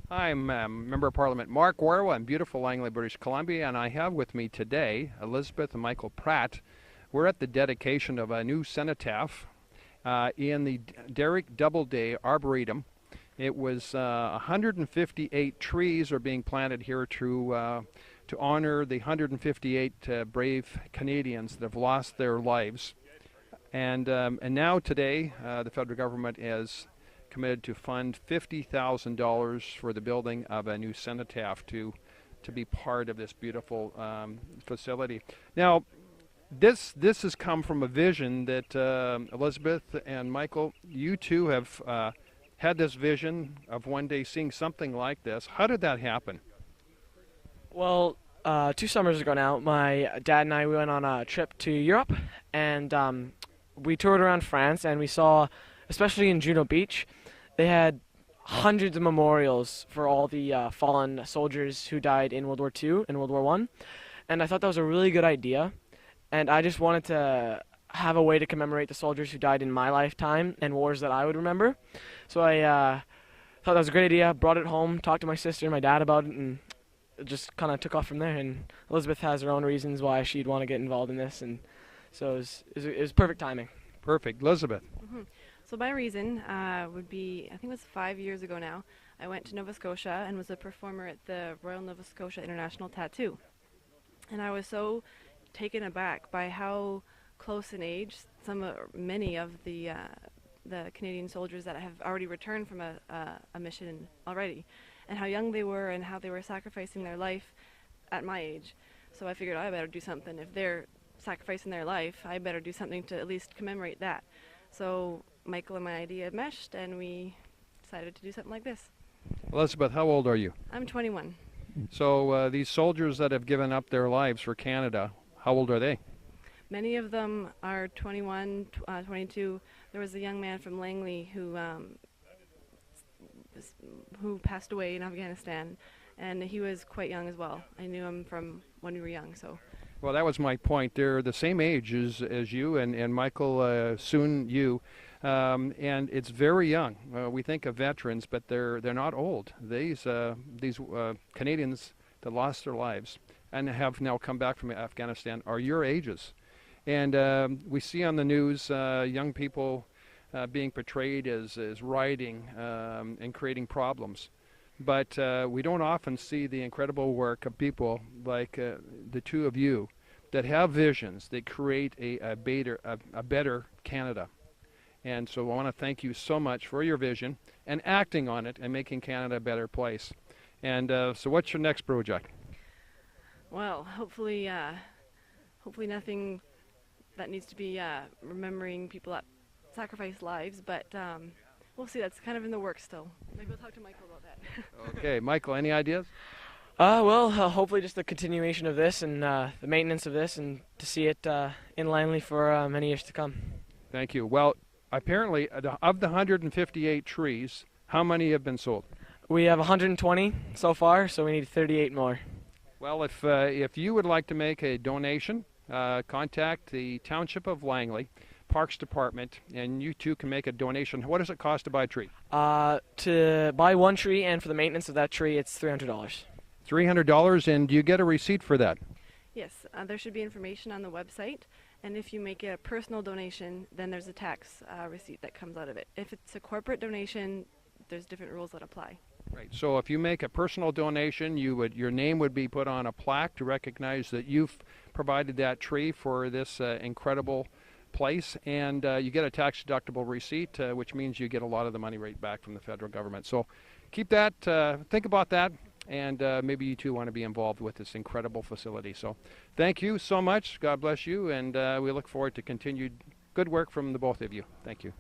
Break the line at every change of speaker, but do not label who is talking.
I'm Member of Parliament Mark Warawa in beautiful Langley, British Columbia, and I have with me today Elizabeth and Michael Pratt. We're at the dedication of a new cenotaph in the Derek Doubleday Arboretum. It was 158 trees are being planted here to honor the 158 brave Canadians that have lost their lives. And now today, the federal government is committed to fund $50,000 for the building of a new cenotaph to be part of this beautiful facility. Now, this has come from a vision that Elizabeth and Michael, you two have had this vision of one day seeing something like this. How did that happen?
Well, 2 summers ago now, my dad and I, we went on a trip to Europe, and we toured around France, and we saw, especially in Juno Beach, they had hundreds of memorials for all the fallen soldiers who died in World War II and World War I. And I thought that was a really good idea. And I just wanted to have a way to commemorate the soldiers who died in my lifetime and wars that I would remember. So I thought that was a great idea, brought it home, talked to my sister and my dad about it, and it just kind of took off from there. And Elizabeth has her own reasons why she'd want to get involved in this. And so it was perfect timing.
Perfect. Elizabeth.
Mm-hmm. So my reason would be, I think it was 5 years ago now, I went to Nova Scotia and was a performer at the Royal Nova Scotia International Tattoo. And I was so taken aback by how close in age many of the Canadian soldiers that have already returned from a mission already, and how young they were and how they were sacrificing their life at my age. So I figured I better do something. If they're sacrificing their life, I better do something to at least commemorate that. So Michael and my idea meshed, and we decided to do something like this.
Elizabeth, how old are you?
I'm 21.
So these soldiers that have given up their lives for Canada, how old are they?
Many of them are 21, 22. There was a young man from Langley who passed away in Afghanistan, and he was quite young as well. I knew him from when we were young. So.
Well, that was my point. They're the same age as you and Michael, soon you, and it's very young. We think of veterans, but they're not old. These Canadians that lost their lives and have now come back from Afghanistan are your ages, and we see on the news young people being portrayed as rioting and creating problems. But we don't often see the incredible work of people like the two of you that have visions that create a better Canada. And so I want to thank you so much for your vision and acting on it and making Canada a better place. And so what's your next project?
Well, hopefully nothing that needs to be remembering people that sacrifice lives, but we'll see. That's kind of in the works still. Maybe we'll talk to Michael about that.
Okay, Michael, any ideas?
Well, hopefully just the continuation of this and the maintenance of this, and to see it in Langley for many years to come.
Thank you. Well, apparently, of the 158 trees, how many have been sold?
We have 120 so far, so we need 38 more.
Well, if you would like to make a donation, contact the Township of Langley Parks Department, and you too can make a donation. What does it cost to buy a tree?
To buy one tree and for the maintenance of that tree, it's $300.
$300, and do you get a receipt for that?
Yes, there should be information on the website, and if you make a personal donation, then there's a tax receipt that comes out of it. If it's a corporate donation, there's different rules that apply.
Right. So if you make a personal donation, your name would be put on a plaque to recognize that you've provided that tree for this incredible place, and you get a tax-deductible receipt, which means you get a lot of the money right back from the federal government. So keep that, think about that, and maybe you too want to be involved with this incredible facility. So thank you so much. God bless you, and we look forward to continued good work from the both of you. Thank you.